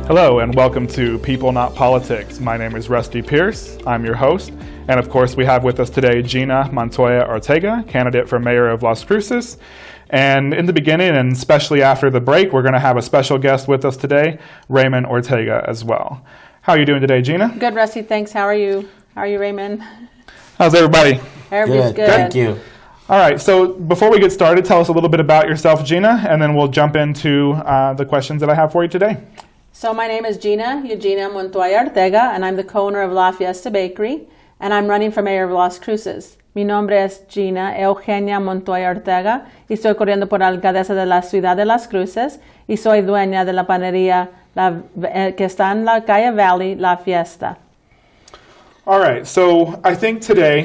Hello and welcome to People Not Politics. My name is Rusty Pierce. I'm your host. And of course we have with us today Gina Montoya Ortega, candidate for mayor of Las Cruces. And in the beginning, and especially after the break, we're going to have a special guest with us today, Raymond Ortega as well. How are you doing today, Gina? Good, Rusty. Thanks. How are you? How are you, Raymond? How's everybody? Everybody's good. Thank you. All right, so before we get started, tell us a little bit about yourself, Gina, and then we'll jump into the questions that I have for you today. So my name is Gina Montoya Ortega, and I'm the co-owner of La Fiesta Bakery, and I'm running for mayor of Las Cruces. Mi nombre es Gina Eugenia Montoya Ortega y estoy corriendo por alcaldesa de la ciudad de Las Cruces y soy dueña de la panadería que está en la calle Valley, La Fiesta. All right, so I think today,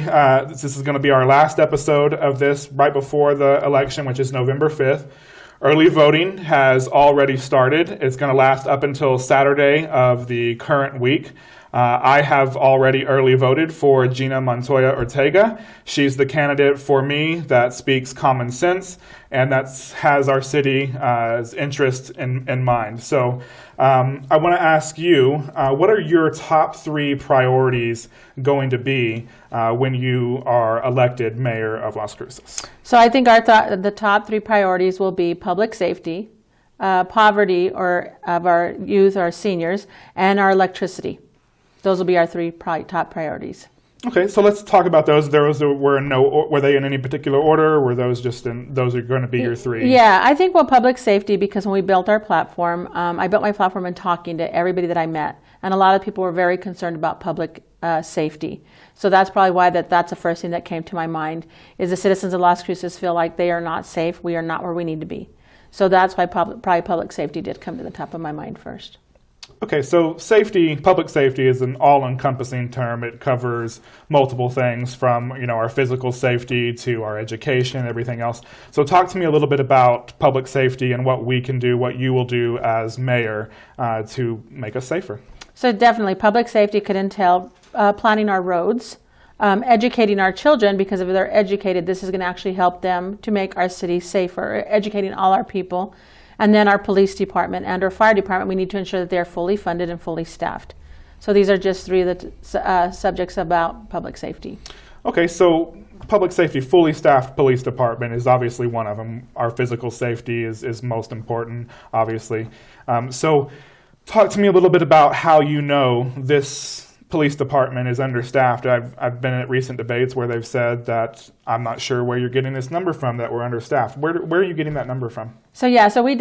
this is going to be our last episode of this right before the election, which is November 5th. Early voting has already started. It's going to last up until Saturday of the current week. I have already early voted for Gina Montoya Ortega. She's the candidate for me that speaks common sense and that has our city's interest in mind. So I want to ask you, what are your top three priorities going to be when you are elected mayor of Las Cruces? So I think the top three priorities will be public safety, poverty of our youth, our seniors, and our electricity. Those will be our three top priorities. Okay, so let's talk about those. Were they in any particular order? Or were those those are going to be your three? Yeah, I think public safety, because when we built our platform, I built my platform in talking to everybody that I met, and a lot of people were very concerned about public safety. So that's probably why that's the first thing that came to my mind, is the citizens of Las Cruces feel like they are not safe. We are not where we need to be. So that's why probably public safety did come to the top of my mind first. Okay, so public safety is an all-encompassing term. It covers multiple things from, our physical safety to our education, everything else. So talk to me a little bit about public safety and what we can do, what you will do as mayor to make us safer. So definitely, public safety could entail planning our roads, educating our children, because if they're educated, this is going to actually help them to make our city safer, educating all our people. And then our police department and our fire department, we need to ensure that they're fully funded and fully staffed. So these are just three of the subjects about public safety. Okay, so public safety, fully staffed police department is obviously one of them. Our physical safety is most important, obviously. So talk to me a little bit about how you know this police department is understaffed. I've been at recent debates where they've said that I'm not sure where you're getting this number from, that we're understaffed. Where are you getting that number from? So we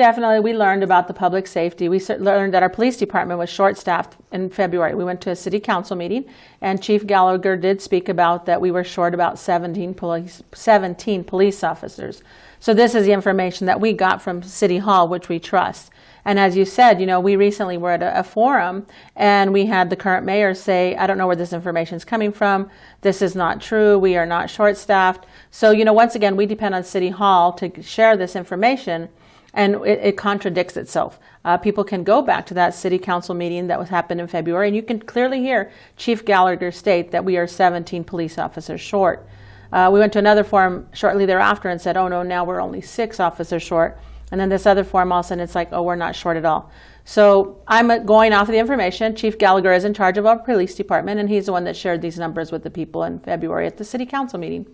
learned about the public safety. We learned that our police department was short-staffed in February. We went to a city council meeting, and Chief Gallagher did speak about that we were short about 17 police officers. So this is the information that we got from City Hall, which we trust. And as you said, we recently were at a forum, and we had the current mayor say, I don't know where this information is coming from. This is not true. We are not short-staffed. So, once again, we depend on City Hall to share this information, and it contradicts itself. People can go back to that city council meeting that happened in February, and you can clearly hear Chief Gallagher state that we are 17 police officers short. We went to another forum shortly thereafter and said, oh no, now we're only 6 officers short. And then this other forum, all of a sudden it's like, oh, we're not short at all. So I'm going off of the information. Chief Gallagher is in charge of our police department, and he's the one that shared these numbers with the people in February at the city council meeting.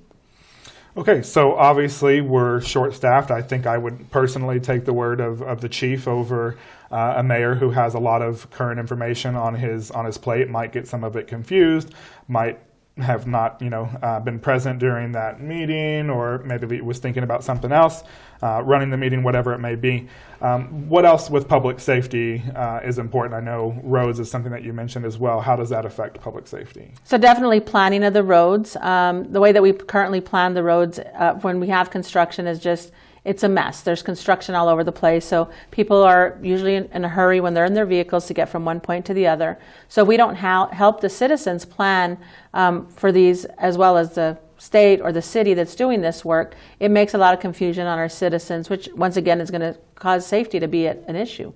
Okay, so obviously we're short-staffed. I think I would personally take the word of the chief over a mayor who has a lot of current information on his plate, might get some of it confused, might have not, been present during that meeting, or maybe was thinking about something else, running the meeting, whatever it may be. What else with public safety is important? I know roads is something that you mentioned as well. How does that affect public safety? So definitely planning of the roads. The way that we currently plan the roads when we have construction is just, it's a mess. There's construction all over the place. So people are usually in a hurry when they're in their vehicles to get from one point to the other. So we don't help the citizens plan for these, as well as the state or the city that's doing this work. It makes a lot of confusion on our citizens, which once again is going to cause safety to be an issue.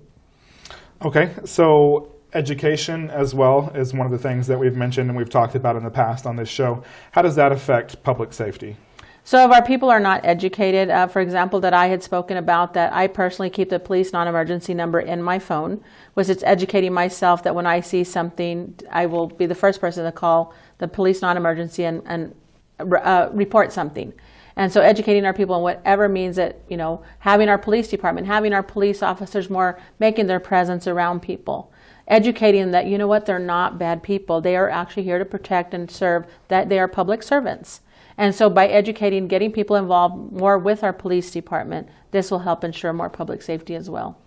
Okay, so education as well is one of the things that we've mentioned and we've talked about in the past on this show. How does that affect public safety? So if our people are not educated, for example, that I had spoken about, that I personally keep the police non-emergency number in my phone, was it's educating myself that when I see something, I will be the first person to call the police non-emergency and report something. And so educating our people in whatever means that, having our police department, having our police officers more, making their presence around people. Educating that, they're not bad people. They are actually here to protect and serve, that they are public servants. And so by educating, getting people involved more with our police department, this will help ensure more public safety as well.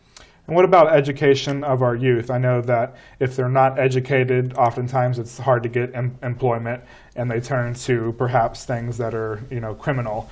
And what about education of our youth? I know that if they're not educated, oftentimes it's hard to get employment, and they turn to perhaps things that are, criminal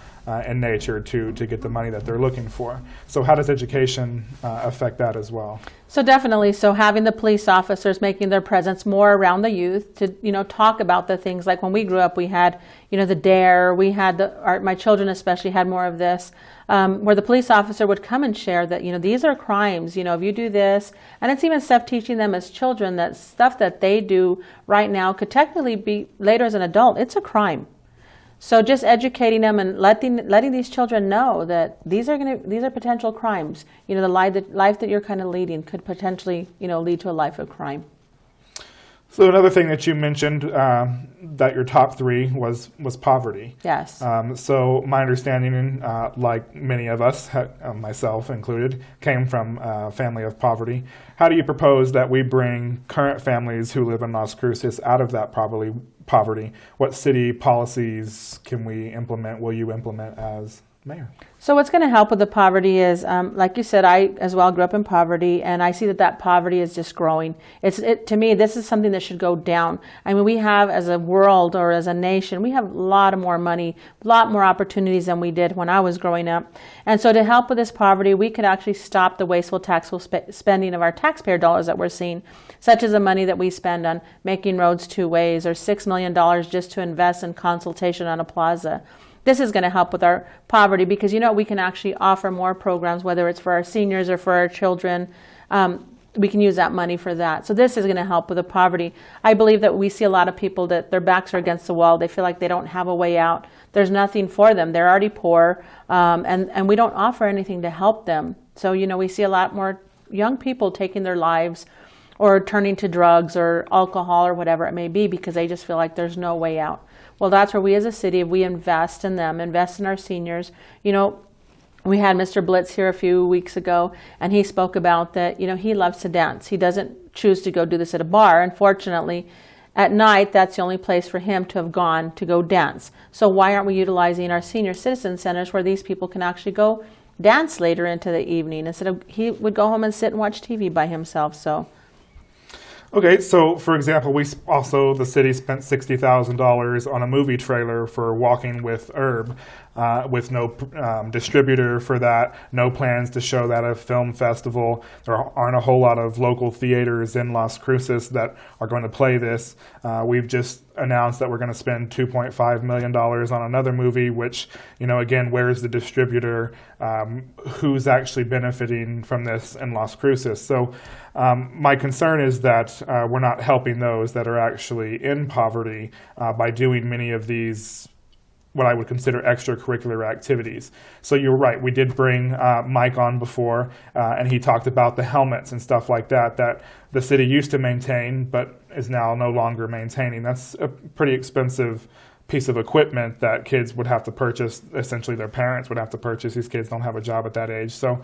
in nature to get the money that they're looking for. So how does education affect that as well? So definitely, so having the police officers making their presence more around the youth to, talk about the things like when we grew up, we had, the DARE, we had my children especially had more of this, where the police officer would come and share that, these are crimes, if you do this, and it's even stuff teaching them as children that stuff that they do right now could technically be later as an adult, it's a crime. So just educating them and letting these children know that these are potential crimes. The life that you're kind of leading could potentially, lead to a life of crime. So another thing that you mentioned that your top three was poverty. Yes. So my understanding, like many of us, myself included, came from a family of poverty. How do you propose that we bring current families who live in Las Cruces out of that poverty? What city policies can we implement, will you implement as mayor? So what's going to help with the poverty is, like you said, I as well grew up in poverty, and I see that poverty is just growing. To me, this is something that should go down. I mean, we have, as a world or as a nation, we have a lot more money, a lot more opportunities than we did when I was growing up. And so to help with this poverty, we could actually stop the wasteful spending of our taxpayer dollars that we're seeing, such as the money that we spend on making roads 2 ways, or $6 million just to invest in consultation on a plaza. This is going to help with our poverty because, we can actually offer more programs, whether it's for our seniors or for our children. We can use that money for that. So this is going to help with the poverty. I believe that we see a lot of people that their backs are against the wall. They feel like they don't have a way out. There's nothing for them. They're already poor, and we don't offer anything to help them. So, we see a lot more young people taking their lives or turning to drugs or alcohol or whatever it may be because they just feel like there's no way out. Well, that's where we as a city, if we invest in them, invest in our seniors. We had Mr. Blitz here a few weeks ago, and he spoke about that, he loves to dance. He doesn't choose to go do this at a bar. Unfortunately, at night, that's the only place for him to have gone to go dance. So why aren't we utilizing our senior citizen centers where these people can actually go dance later into the evening instead of he would go home and sit and watch TV by himself? So. Okay, so for example, the city spent $60,000 on a movie trailer for Walking with Herb, with no distributor for that, no plans to show that at a film festival. There aren't a whole lot of local theaters in Las Cruces that are going to play this. We've just announced that we're going to spend $2.5 million on another movie, which, again, where's the distributor? Who's actually benefiting from this in Las Cruces? So my concern is that we're not helping those that are actually in poverty by doing many of these what I would consider extracurricular activities. So you're right, we did bring Mike on before, and he talked about the helmets and stuff like that the city used to maintain, but is now no longer maintaining. That's a pretty expensive piece of equipment that kids would have to purchase, essentially their parents would have to purchase. These kids don't have a job at that age. So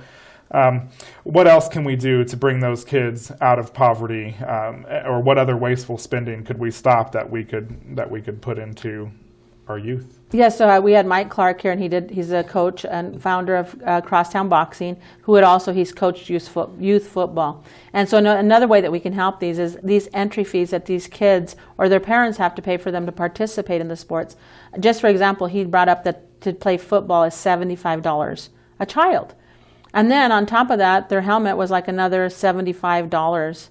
what else can we do to bring those kids out of poverty, or what other wasteful spending could we stop that we could put into our youth? Yes, so we had Mike Clark here, and he's a coach and founder of Crosstown Boxing, he's coached youth football. And so another way that we can help these is these entry fees that these kids or their parents have to pay for them to participate in the sports. Just for example, he brought up that to play football is $75 a child. And then on top of that, their helmet was like another $75.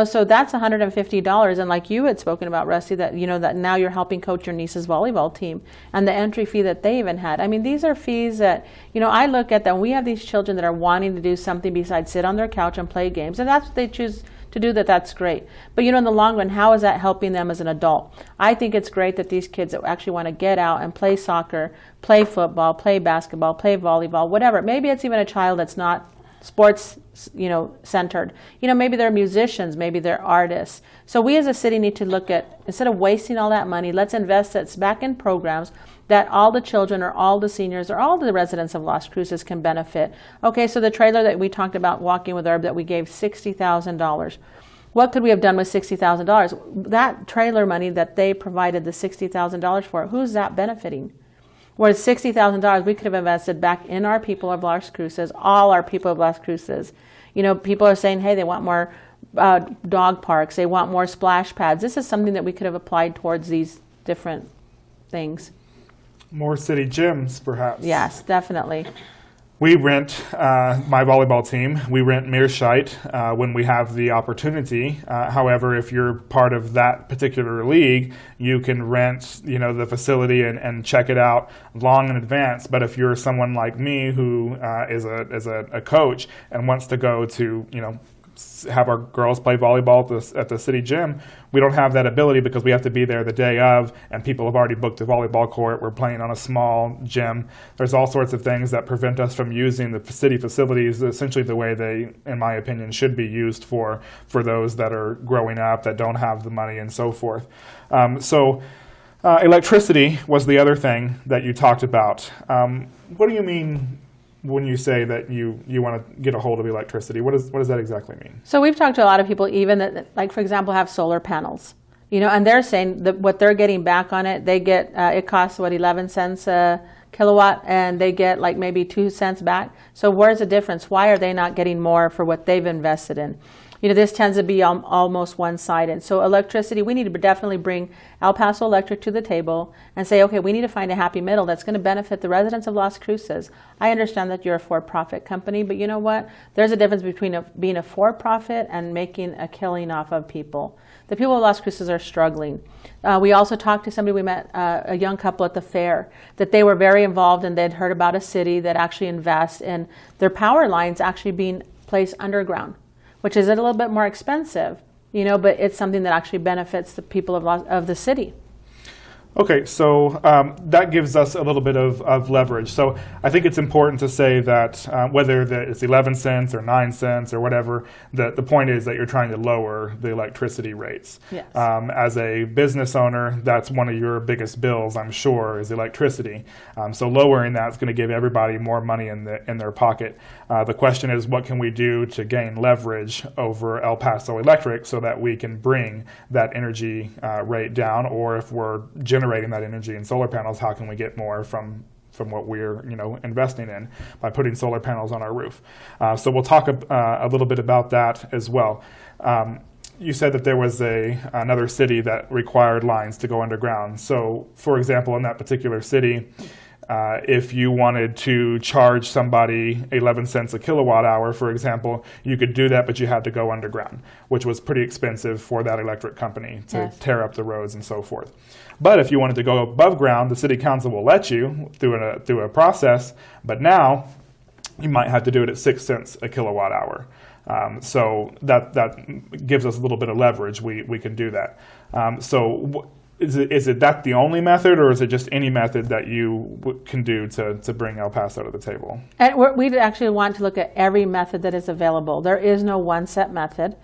So that's $150. And like you had spoken about, Rusty, that, that now you're helping coach your niece's volleyball team and the entry fee that they even had. I mean, these are fees that, I look at that. We have these children that are wanting to do something besides sit on their couch and play games. And that's what they choose to do that, that's great. But in the long run, how is that helping them as an adult? I think it's great that these kids that actually want to get out and play soccer, play football, play basketball, play volleyball, whatever. Maybe it's even a child that's not sports, centered. Maybe they're musicians, maybe they're artists. So we as a city need to look at, instead of wasting all that money, let's invest it back in programs that all the children or all the seniors or all the residents of Las Cruces can benefit. Okay, so the trailer that we talked about, Walking with Herb, that we gave $60,000. What could we have done with $60,000? That trailer money that they provided the $60,000 for, who's that benefiting? Whereas $60,000 we could have invested back in our people of Las Cruces, all our people of Las Cruces. People are saying, hey, they want more dog parks, they want more splash pads. This is something that we could have applied towards these different things. More city gyms, perhaps. Yes, definitely. We rent, my volleyball team, we rent Meerscheidt when we have the opportunity. However, if you're part of that particular league, you can rent, the facility and check it out long in advance. But if you're someone like me who is a coach and wants to go to, have our girls play volleyball at the city gym, we don't have that ability because we have to be there the day of, and people have already booked a volleyball court. We're playing on a small gym. There's all sorts of things that prevent us from using the city facilities essentially the way they, in my opinion, should be used for those that are growing up, that don't have the money and so forth. Electricity was the other thing that you talked about. What do you mean when you say that you want to get a hold of electricity? What does that exactly mean? So we've talked to a lot of people even that, like, for example, have solar panels, and they're saying that what they're getting back on it, they get, it costs, 11 cents a kilowatt, and they get like maybe 2 cents back. So where's the difference? Why are they not getting more for what they've invested in? This tends to be almost one-sided. So electricity, we need to definitely bring El Paso Electric to the table and say, okay, we need to find a happy middle that's going to benefit the residents of Las Cruces. I understand that you're a for-profit company, but you know what? There's a difference between being a for-profit and making a killing off of people. The people of Las Cruces are struggling. We also talked to somebody, we met a young couple at the fair, that they were very involved and they'd heard about a city that actually invests in their power lines actually being placed underground, which is a little bit more expensive, but it's something that actually benefits the people of the city. Okay, so that gives us a little bit of leverage. So I think it's important to say that whether it's 11 cents or 9 cents or whatever, the point is that you're trying to lower the electricity rates. Yes. As a business owner, that's one of your biggest bills, I'm sure, is electricity. So lowering that is going to give everybody more money in their pocket. The question is, what can we do to gain leverage over El Paso Electric so that we can bring that energy rate down, or if we're generating that energy in solar panels, how can we get more from what we're investing in by putting solar panels on our roof? So we'll talk a little bit about that as well. You said that there was another city that required lines to go underground. So, for example, in that particular city, if you wanted to charge somebody 11 cents a kilowatt hour, for example, you could do that, but you had to go underground, which was pretty expensive for that electric company to tear up the roads and so forth. But if you wanted to go above ground, the city council will let you through a process, but now you might have to do it at 6 cents a kilowatt hour. So that gives us a little bit of leverage. We can do that. Is it that the only method, or is it just any method that you can do to bring El Paso to the table? And we actually want to look at every method that is available. There is no one set method.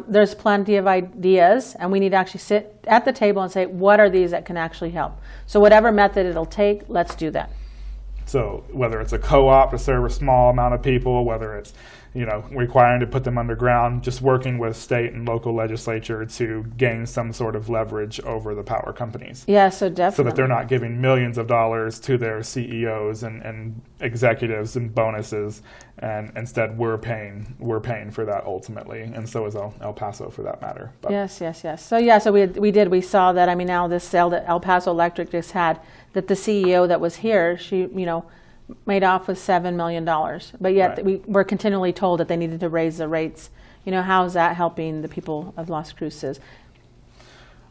There's plenty of ideas, and we need to actually sit at the table and say, what are these that can actually help? So whatever method it'll take, let's do that. So whether it's a co-op to serve a small amount of people, whether it's requiring to put them underground, just working with state and local legislature to gain some sort of leverage over the power companies. Yeah, so definitely. So that they're not giving millions of dollars to their CEOs and executives and bonuses, and instead we're paying for that ultimately, and so is El Paso for that matter. But yes. So we saw that. Now this sale that El Paso Electric just had, that the CEO that was here, she made off with $7 million, but yet right. We were continually told that they needed to raise the rates. How is that helping the people of Las Cruces?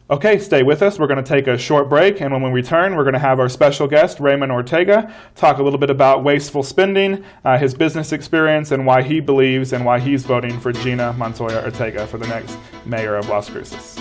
Okay, stay with us. We're going to take a short break, and when we return, we're going to have our special guest, Raymond Ortega, talk a little bit about wasteful spending, his business experience, and why he believes and why he's voting for Gina Montoya Ortega for the next mayor of Las Cruces.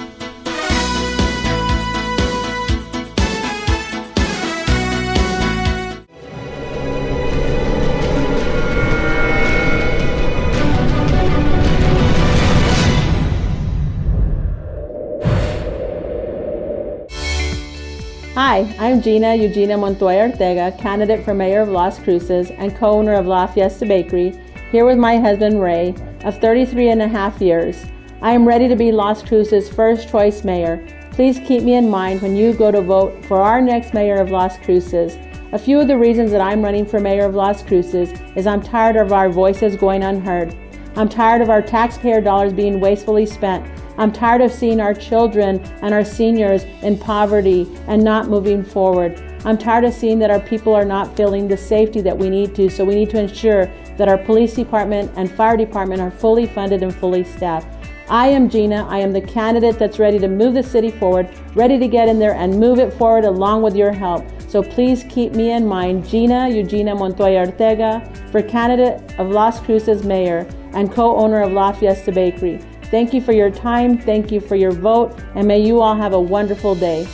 Hi, I'm Gina Montoya Ortega, candidate for mayor of Las Cruces and co-owner of La Fiesta Bakery, here with my husband Ray, of 33 and a half years. I am ready to be Las Cruces' first choice mayor. Please keep me in mind when you go to vote for our next mayor of Las Cruces. A few of the reasons that I'm running for mayor of Las Cruces is I'm tired of our voices going unheard. I'm tired of our taxpayer dollars being wastefully spent. I'm tired of seeing our children and our seniors in poverty and not moving forward. I'm tired of seeing that our people are not feeling the safety that we need to, so we need to ensure that our police department and fire department are fully funded and fully staffed. I am Gina. I am the candidate that's ready to move the city forward, ready to get in there and move it forward along with your help. So please keep me in mind, Gina Montoya Ortega, for candidate of Las Cruces mayor and co-owner of La Fiesta Bakery. Thank you for your time, thank you for your vote, and may you all have a wonderful day.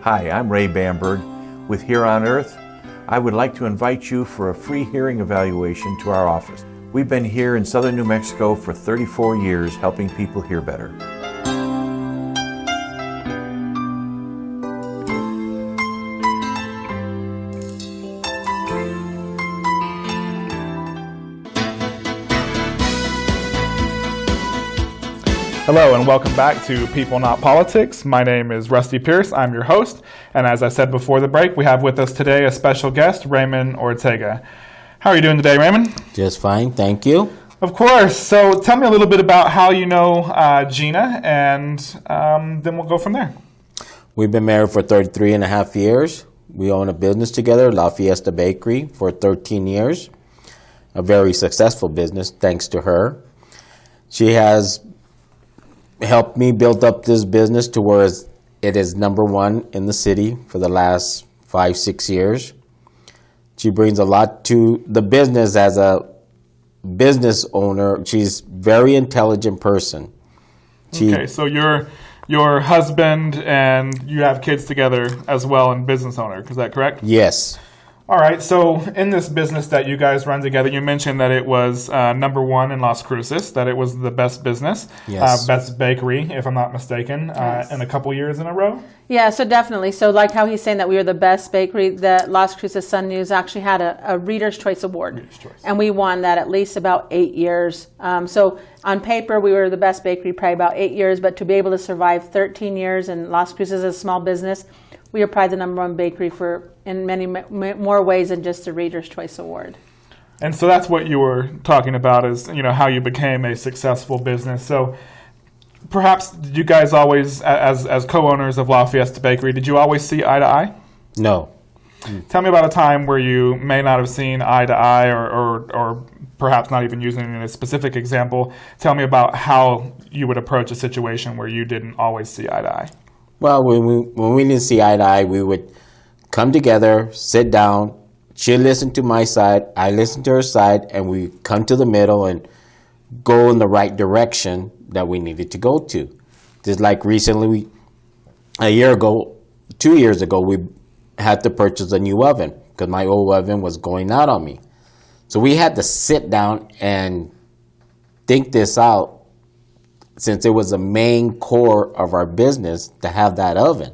Hi, I'm Ray Bamberg with Here on Earth. I would like to invite you for a free hearing evaluation to our office. We've been here in southern New Mexico for 34 years helping people hear better. Hello and welcome back to People Not Politics. My name is Rusty Pierce. I'm your host. And as I said before the break, we have with us today a special guest, Raymond Ortega. How are you doing today, Raymond? Just fine, thank you. Of course. So tell me a little bit about how you know Gina, and then we'll go from there. We've been married for 33 and a half years. We own a business together, La Fiesta Bakery, for 13 years. A very successful business, thanks to her. She has helped me build up this business to where it is number one in the city for the last 5-6 years. She brings a lot to the business as a business owner. She's a very intelligent person. Okay, so your husband and you have kids together as well and business owner, is that correct? Yes. All right, so in this business that you guys run together, you mentioned that it was number one in Las Cruces, that it was the best business, Yes. best bakery, if I'm not mistaken, Yes. in a couple years in a row. Yeah, so definitely. So like how he's saying that we were the best bakery, the Las Cruces Sun News actually had a Reader's Choice Award. Reader's Choice. And we won that at least about 8 years. So on paper, we were the best bakery probably about 8 years, but to be able to survive 13 years in Las Cruces as a small business, we are probably the number one bakery in many more ways than just the Reader's Choice Award. And so that's what you were talking about is, how you became a successful business. So perhaps did you guys always, as co-owners of La Fiesta Bakery, did you always see eye to eye? No. Tell me about a time where you may not have seen eye to eye or perhaps not even using a specific example. Tell me about how you would approach a situation where you didn't always see eye to eye. Well, when we didn't see eye to eye, we would come together, sit down. She'd listen to my side, I listen to her side, and we come to the middle and go in the right direction that we needed to go to. Just like recently, 2 years ago, we had to purchase a new oven because my old oven was going out on me. So we had to sit down and think this out, since it was the main core of our business to have that oven.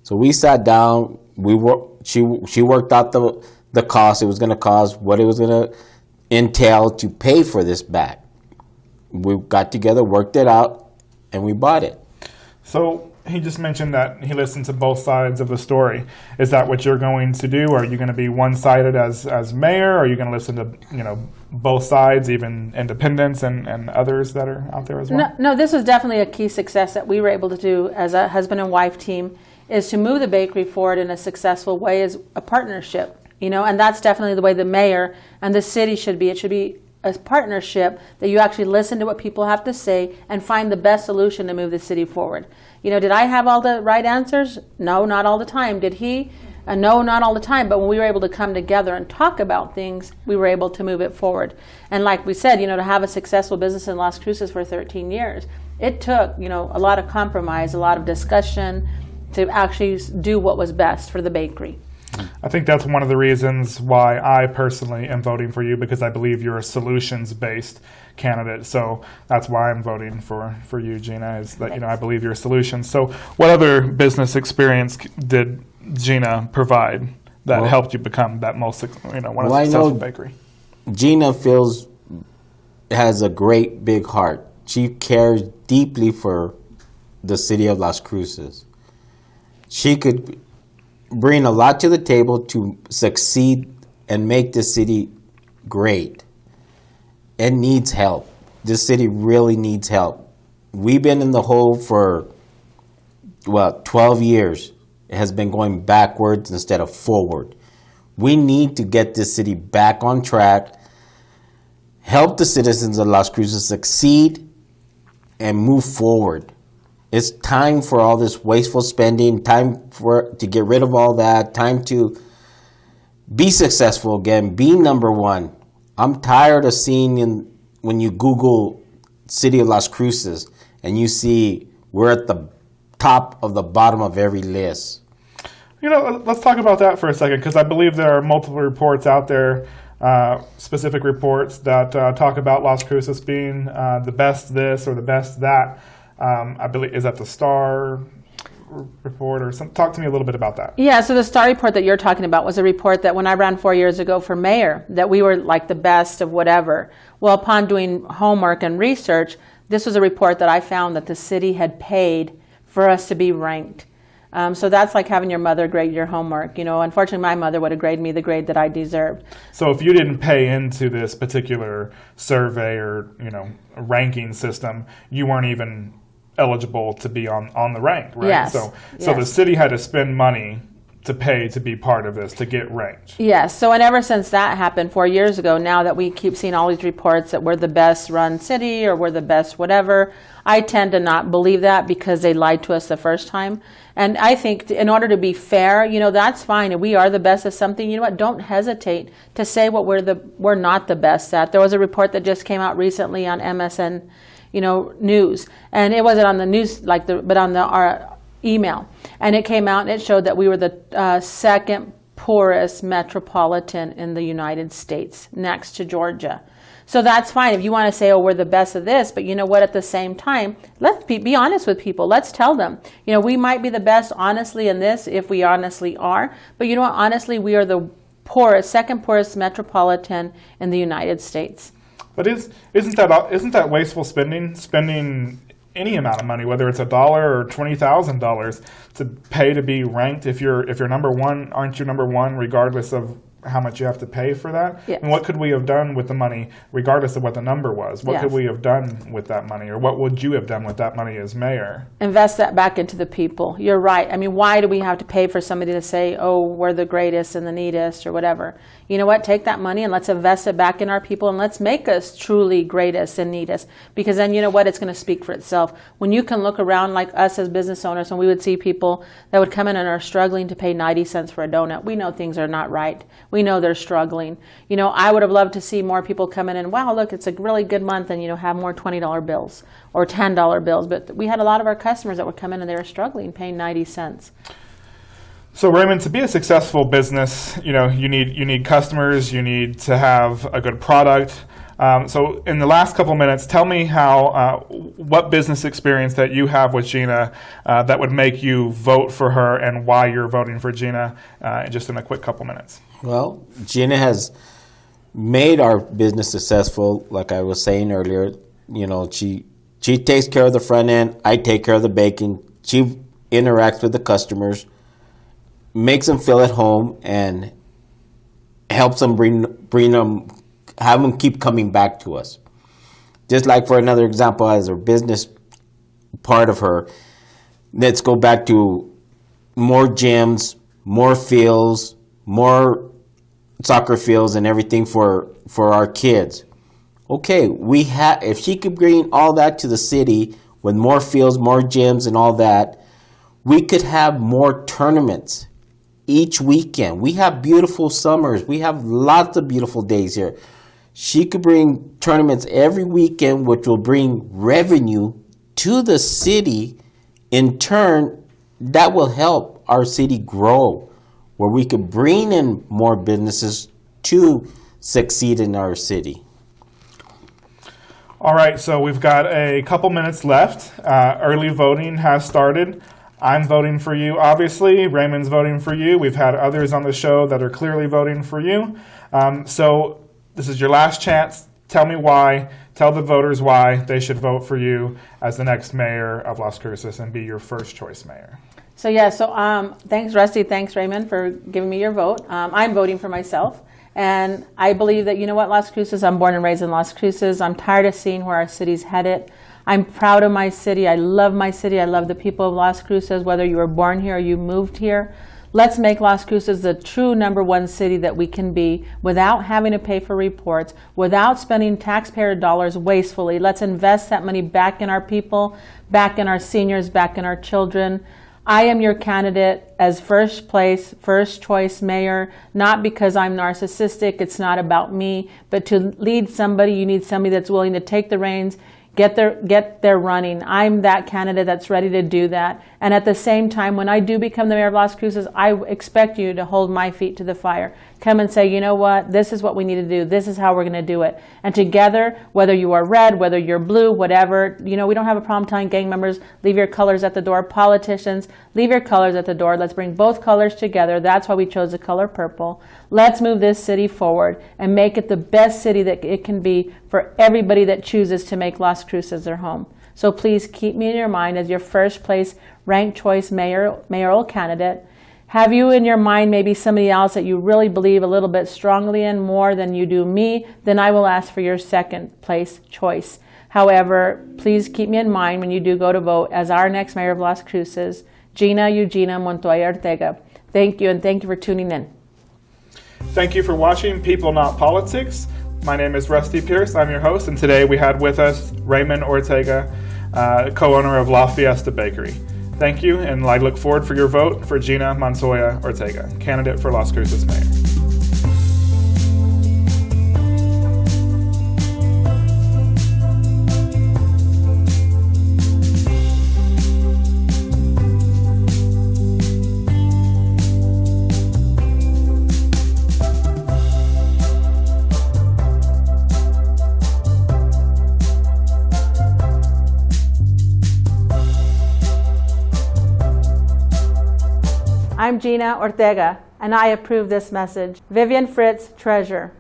So we sat down, she worked out the cost it was going to cost, what it was going to entail to pay for this back. We got together, worked it out, and we bought it. So he just mentioned that he listened to both sides of the story. Is that what you're going to do? Are you going to be one-sided as mayor? Are you going to listen to both sides, even independents and others that are out there as well? No, this was definitely a key success that we were able to do as a husband and wife team, is to move the bakery forward in a successful way as a partnership. And that's definitely the way the mayor and the city should be. It should be a partnership that you actually listen to what people have to say and find the best solution to move the city forward. Did I have all the right answers? No, not all the time. Did he? No, not all the time. But when we were able to come together and talk about things, we were able to move it forward. And like we said, to have a successful business in Las Cruces for 13 years, it took, a lot of compromise, a lot of discussion to actually do what was best for the bakery. I think that's one of the reasons why I personally am voting for you, because I believe you're a solutions-based candidate. So that's why I'm voting for you, Gina, is that, I believe you're a solution. So what other business experience did Gina provide that helped you become that most, one of the successful bakery? Gina has a great big heart. She cares deeply for the city of Las Cruces. She could bring a lot to the table to succeed and make the city great. It needs help. This city really needs help. We've been in the hole for, 12 years. It has been going backwards instead of forward. We need to get this city back on track, help the citizens of Las Cruces succeed, and move forward. It's time for all this wasteful spending, time to get rid of all that, time to be successful again, be number one. I'm tired of seeing when you Google City of Las Cruces and you see we're at the top of the bottom of every list. Let's talk about that for a second, because I believe there are multiple reports out there, specific reports that talk about Las Cruces being the best this or the best that. I believe, is that the Star report or something? Talk to me a little bit about that. Yeah, so the Star report that you're talking about was a report that when I ran 4 years ago for mayor, that we were like the best of whatever. Well, upon doing homework and research, this was a report that I found that the city had paid for us to be ranked. So that's like having your mother grade your homework. Unfortunately, my mother would have graded me the grade that I deserved. So if you didn't pay into this particular survey or, ranking system, you weren't even eligible to be on the rank, right? Yes. So yes. The city had to spend money to pay to be part of this, to get ranked. Yes. So, and ever since that happened 4 years ago, now that we keep seeing all these reports that we're the best run city or we're the best whatever, I tend to not believe that because they lied to us the first time. And I think in order to be fair, that's fine. If we are the best at something, don't hesitate to say what we're not the best at. There was a report that just came out recently on MSN, news, and it wasn't on the news but on our email, and it came out and it showed that we were the second poorest metropolitan in the United States, next to Georgia. So that's fine if you want to say, we're the best of this, but at the same time, let's be honest with people. Let's tell them, we might be the best honestly in this if we honestly are, but honestly, we are the second poorest metropolitan in the United States. But isn't that wasteful spending any amount of money, whether it's $1 or $20,000, to pay to be ranked? If you're number one, aren't you number one regardless of how much you have to pay for that? Yes. And what could we have done with the money, regardless of what the number was? What could we have done with that money, or what would you have done with that money as mayor? Invest that back into the people. You're right. I mean, why do we have to pay for somebody to say, we're the greatest and the neatest or whatever? You know what? Take that money and let's invest it back in our people, and let's make us truly greatest and neatest. Because then, you know what? It's going to speak for itself. When you can look around like us as business owners, and we would see people that would come in and are struggling to pay 90 cents for a donut, we know things are not right. We know they're struggling. I would have loved to see more people come in and, wow, look, it's a really good month, and, have more $20 bills or $10 bills. But we had a lot of our customers that would come in and they were struggling paying 90 cents. So Raymond, to be a successful business, you need customers, you need to have a good product. So in the last couple minutes, tell me what business experience that you have with Gina that would make you vote for her, and why you're voting for Gina, just in a quick couple minutes. Well, Gina has made our business successful. Like I was saying earlier, she takes care of the front end. I take care of the baking. She interacts with the customers, makes them feel at home, and helps them have them keep coming back to us. Just like, for another example, as a business part of her, let's go back to more gyms, more fields, more soccer fields and everything for our kids. Okay, if she could bring all that to the city with more fields, more gyms and all that, we could have more tournaments each weekend. We have beautiful summers. We have lots of beautiful days here. She could bring tournaments every weekend, which will bring revenue to the city. In turn, that will help our city grow, where we could bring in more businesses to succeed in our city. All right, so we've got a couple minutes left. Early voting has started. I'm voting for you, obviously. Raymond's voting for you. We've had others on the show that are clearly voting for you. So this is your last chance. Tell me why. Tell the voters why they should vote for you as the next mayor of Las Cruces and be your first choice mayor. Thanks, Rusty. Thanks, Raymond, for giving me your vote. I'm voting for myself. And I believe that, you know what, Las Cruces, I'm born and raised in Las Cruces. I'm tired of seeing where our city's headed. I'm proud of my city. I love my city. I love the people of Las Cruces, whether you were born here or you moved here. Let's make Las Cruces the true #1 city that we can be without having to pay for reports, without spending taxpayer dollars wastefully. Let's invest that money back in our people, back in our seniors, back in our children. I am your candidate as first choice mayor, not because I'm narcissistic. It's not about me, but to lead somebody, you need somebody that's willing to take the reins, get their running. I'm that candidate that's ready to do that. And at the same time, when I do become the mayor of Las Cruces, I expect you to hold my feet to the fire. Come and say, you know what, this is what we need to do. This is how we're going to do it. And together, whether you are red, whether you're blue, whatever, we don't have a problem telling gang members, leave your colors at the door. Politicians, leave your colors at the door. Let's bring both colors together. That's why we chose the color purple. Let's move this city forward and make it the best city that it can be for everybody that chooses to make Las Cruces their home. So please keep me in your mind as your first place ranked choice mayoral candidate. Have you in your mind maybe somebody else that you really believe a little bit strongly in more than you do me? Then I will ask for your second place choice. However, please keep me in mind when you do go to vote as our next mayor of Las Cruces, Gina Montoya Ortega. Thank you, and thank you for tuning in. Thank you for watching People Not Politics. My name is Rusty Pierce. I'm your host, and today we had with us Raymond Ortega, co-owner of La Fiesta Bakery. Thank you, and I look forward for your vote for Gina Montoya Ortega, candidate for Las Cruces mayor. I'm Gina Ortega, and I approve this message. Vivian Fritz, Treasurer.